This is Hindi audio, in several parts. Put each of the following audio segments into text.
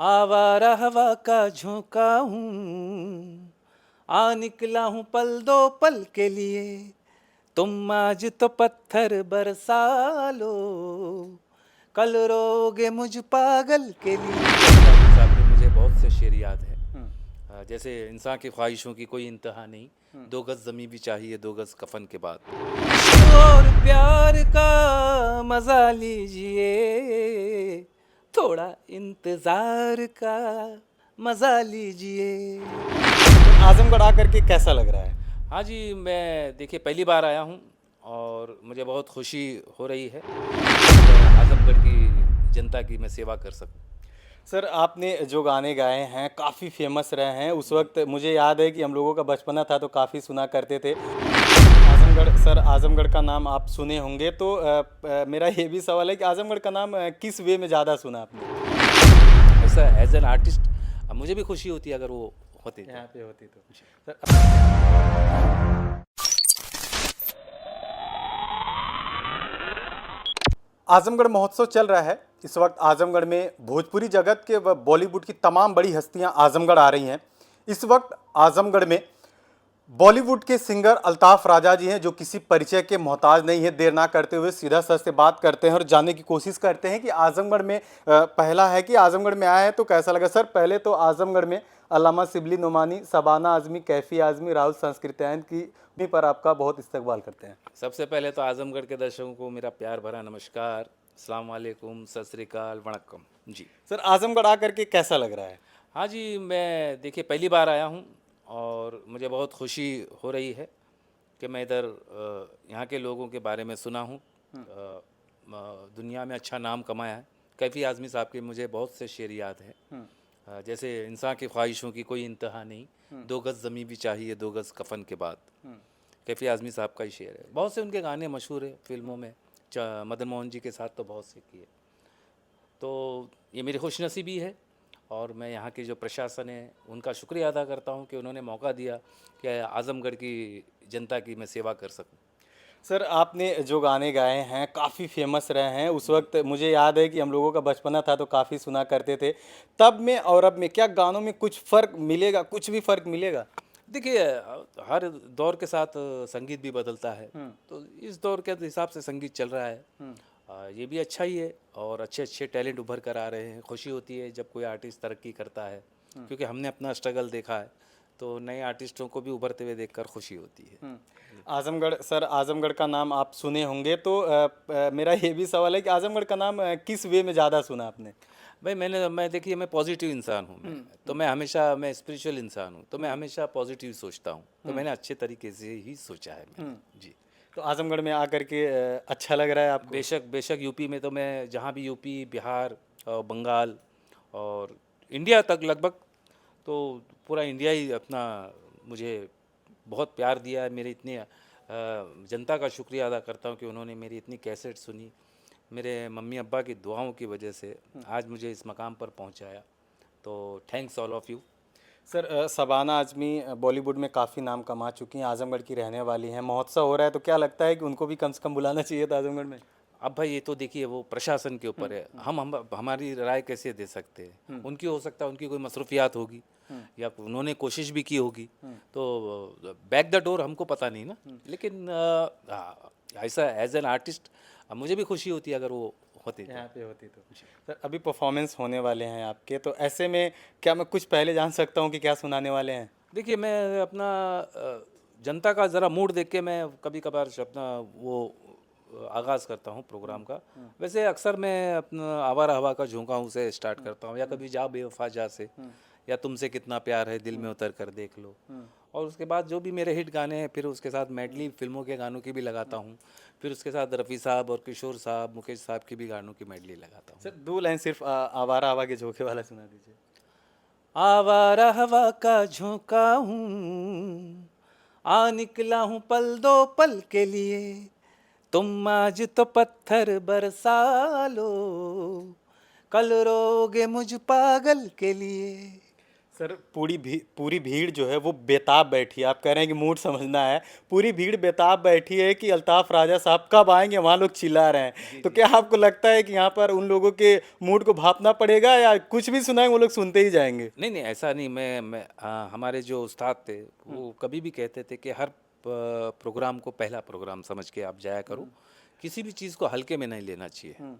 आवारा हवा का झोंका हूँ, आ निकला हूँ पल दो पल के लिए, तुम आज तो पत्थर बरसा लो, कल रोगे मुझ पागल के लिए। साहब के मुझे बहुत से शेर याद है। जैसे इंसान की ख्वाहिशों की कोई इंतहा नहीं, दो गज ज़मीं भी चाहिए दो गज कफन के बाद। और प्यार का मजा लीजिए, थोड़ा इंतजार का मजा लीजिए। आजमगढ़ आकर के कैसा लग रहा है? हाँ जी, मैं देखिए पहली बार आया हूँ और मुझे बहुत खुशी हो रही है आजमगढ़ की जनता की मैं सेवा कर सकूँ। सर, आपने जो गाने गाए हैं काफ़ी फेमस रहे हैं। उस वक्त मुझे याद है कि हम लोगों का बचपना था तो काफ़ी सुना करते थे। आजमगढ़, सर आजमगढ़ का नाम आप सुने होंगे तो मेरा ये भी सवाल है कि आजमगढ़ का नाम किस वे में ज़्यादा सुना आपने? ऐसा एज एन आर्टिस्ट मुझे भी खुशी होती है अगर वो होते तो। यहाँ पे होती तो सर। आजमगढ़ महोत्सव चल रहा है इस वक्त। आजमगढ़ में भोजपुरी जगत के व बॉलीवुड की तमाम बड़ी हस्तियां आजमगढ़ आ रही हैं। इस वक्त आजमगढ़ में बॉलीवुड के सिंगर अल्ताफ राजा जी हैं, जो किसी परिचय के मोहताज नहीं है। देर ना करते हुए सीधा सर से बात करते हैं और जानने की कोशिश करते हैं कि आजमगढ़ में पहला है कि आजमगढ़ में आया है तो कैसा लगा। सर, पहले तो आजमगढ़ में अल्लामा शिबली नोमानी, शबाना आजमी, कैफी आजमी, राहुल संस्कृत्यायन की भी पर आपका बहुत इस्तकबाल करते हैं। सबसे पहले तो आजमगढ़ के दर्शकों को मेरा प्यार भरा नमस्कार, अस्सलाम वालेकुम, सत श्री अकाल, वणक्कम जी। सर, आजमगढ़ आकर के कैसा लग रहा है? हाँ जी, मैं देखिए पहली बार आया हूँ और मुझे बहुत खुशी हो रही है कि मैं इधर यहाँ के लोगों के बारे में सुना हूँ। दुनिया में अच्छा नाम कमाया है। कैफी आज़मी साहब के मुझे बहुत से शेर याद हैं। जैसे इंसान की ख्वाहिशों की कोई इंतहा नहीं, दो गज़ ज़मीं भी चाहिए दो गज़ कफन के बाद। कैफी आज़मी साहब का ही शेर है। बहुत से उनके गाने मशहूर है फिल्मों में, मदन मोहन जी के साथ तो बहुत से किए। तो ये मेरी खुशनसीबी है और मैं यहाँ के जो प्रशासन है उनका शुक्रिया अदा करता हूँ कि उन्होंने मौका दिया कि आज़मगढ़ की जनता की मैं सेवा कर सकूँ। सर, आपने जो गाने गाए हैं काफ़ी फेमस रहे हैं। उस वक्त मुझे याद है कि हम लोगों का बचपना था तो काफ़ी सुना करते थे। तब में और अब में क्या गानों में कुछ फ़र्क मिलेगा? कुछ भी फ़र्क मिलेगा? देखिए हर दौर के साथ संगीत भी बदलता है, तो इस दौर के हिसाब से संगीत चल रहा है। ये भी अच्छा ही है और अच्छे अच्छे टैलेंट उभर कर आ रहे हैं। खुशी होती है जब कोई आर्टिस्ट तरक्की करता है, क्योंकि हमने अपना स्ट्रगल देखा है, तो नए आर्टिस्टों को भी उभरते हुए देखकर खुशी होती है। आज़मगढ़, सर आज़मगढ़ का नाम आप सुने होंगे तो मेरा ये भी सवाल है कि आज़मगढ़ का नाम किस वे में ज़्यादा सुना आपने? भाई मैं देखिए मैं पॉजिटिव इंसान हूँ। मैं स्पिरिचुअल इंसान हूँ, तो मैं हमेशा पॉजिटिव सोचता हूँ, तो मैंने अच्छे तरीके से ही सोचा है मैंने जी। तो आज़मगढ़ में आकर के अच्छा लग रहा है आपको? बेशक बेशक, यूपी में तो मैं जहाँ भी यूपी, बिहार और बंगाल और इंडिया तक लगभग, तो पूरा इंडिया ही अपना मुझे बहुत प्यार दिया है। मेरे इतने जनता का शुक्रिया अदा करता हूँ कि उन्होंने मेरी इतनी कैसेट सुनी। मेरे मम्मी अब्बा की दुआओं की वजह से आज मुझे इस मकाम पर पहुँचाया, तो thanks all of you. Sir, Shabana Azmi Bollywood में काफ़ी नाम कमा चुकी हैं, आज़मगढ़ की रहने वाली हैं। महोत्सव हो रहा है तो क्या लगता है कि उनको भी कम से कम बुलाना चाहिए था आज़मगढ़ में? अब भाई ये तो देखिए वो प्रशासन के ऊपर है, हम हमारी राय कैसे दे सकते हैं। उनकी हो सकता है उनकी कोई मसरूफियात होगी या उन्होंने कोशिश भी की होगी, तो बैक द डोर हमको पता नहीं ना। लेकिन ऐसा एज एन आर्टिस्ट मुझे भी खुशी होती है अगर वो होते तो। यहाँ पे होती तो सर, अभी परफॉर्मेंस होने वाले हैं आपके, तो ऐसे में क्या मैं कुछ पहले जान सकता हूँ कि क्या सुनाने वाले हैं? देखिए मैं अपना जनता का ज़रा मूड देख के मैं कभी कभार अपना वो आगाज़ करता हूँ प्रोग्राम का। वैसे अक्सर मैं अपना आवारा हवा का झोंका हूँ से स्टार्ट करता हूँ, या कभी जा बेवफा जा से, या तुमसे कितना प्यार है दिल में उतर कर देख लो। और उसके बाद जो भी मेरे हिट गाने हैं फिर उसके साथ मेडली फिल्मों के गानों की भी लगाता हूँ। फिर उसके साथ रफ़ी साहब और किशोर साहब, मुकेश साहब की भी गानों की मेडली लगाता हूँ। सर, 2 लाइन सिर्फ आवारा हवा के झोंके वाला सुना दीजिए। आवारा हवा का झोंका हूँ, आ निकला हूँ पल दो पल के लिए, तुम आज तो पत्थर बरसा लो, कल रोगे मुझ पागल के लिए। सर पूरी भीड़ जो है वो बेताब बैठी है। आप कह रहे हैं कि मूड समझना है, पूरी भीड़ बेताब बैठी है कि अल्ताफ राजा साहब कब आएंगे, वहाँ लोग चिल्ला रहे हैं। तो क्या आपको लगता है कि यहाँ पर उन लोगों के मूड को भांपना पड़ेगा या कुछ भी सुनाएंगे वो लोग सुनते ही जाएंगे? नहीं नहीं, ऐसा नहीं। हमारे जो उस्ताद थे वो कभी भी कहते थे कि हर प्रोग्राम को पहला प्रोग्राम समझ के आप जाया करो, किसी भी चीज़ को हल्के में नहीं लेना चाहिए।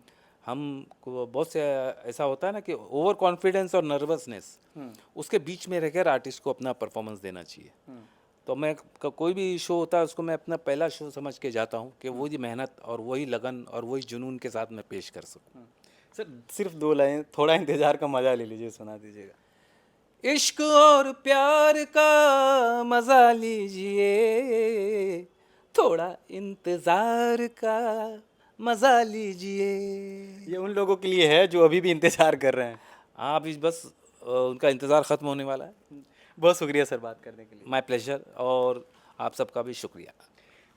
हम को बहुत से ऐसा होता है ना कि ओवर कॉन्फिडेंस और नर्वसनेस, उसके बीच में रहकर आर्टिस्ट को अपना परफॉर्मेंस देना चाहिए। तो मैं कोई भी शो होता है उसको मैं अपना पहला शो समझ के जाता हूँ कि वही मेहनत और वही लगन और वही जुनून के साथ मैं पेश कर सकूँ। सर सिर्फ 2 लाइन, थोड़ा इंतजार का मजा ले लीजिए, सुना दीजिएगा। इश्क और प्यार का मजा लीजिए, थोड़ा इंतजार का मजा लीजिए। ये उन लोगों के लिए है जो अभी भी इंतजार कर रहे हैं। हाँ, अभी बस उनका इंतज़ार ख़त्म होने वाला है। बहुत शुक्रिया सर बात करने के लिए। माय प्लेजर, और आप सबका भी शुक्रिया।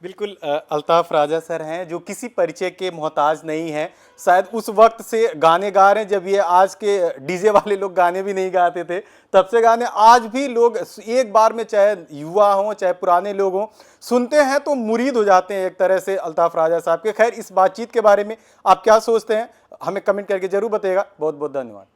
बिल्कुल अल्ताफ राजा सर हैं जो किसी परिचय के मोहताज नहीं हैं। शायद उस वक्त से गाने गा रहे हैं जब ये आज के डीजे वाले लोग गाने भी नहीं गाते थे, तब से गाने आज भी लोग एक बार में, चाहे युवा हों चाहे पुराने लोग हों, सुनते हैं तो मुरीद हो जाते हैं एक तरह से अल्ताफ राजा साहब के। खैर, इस बातचीत के बारे में आप क्या सोचते हैं हमें कमेंट करके जरूर बताइएगा। बहुत बहुत धन्यवाद।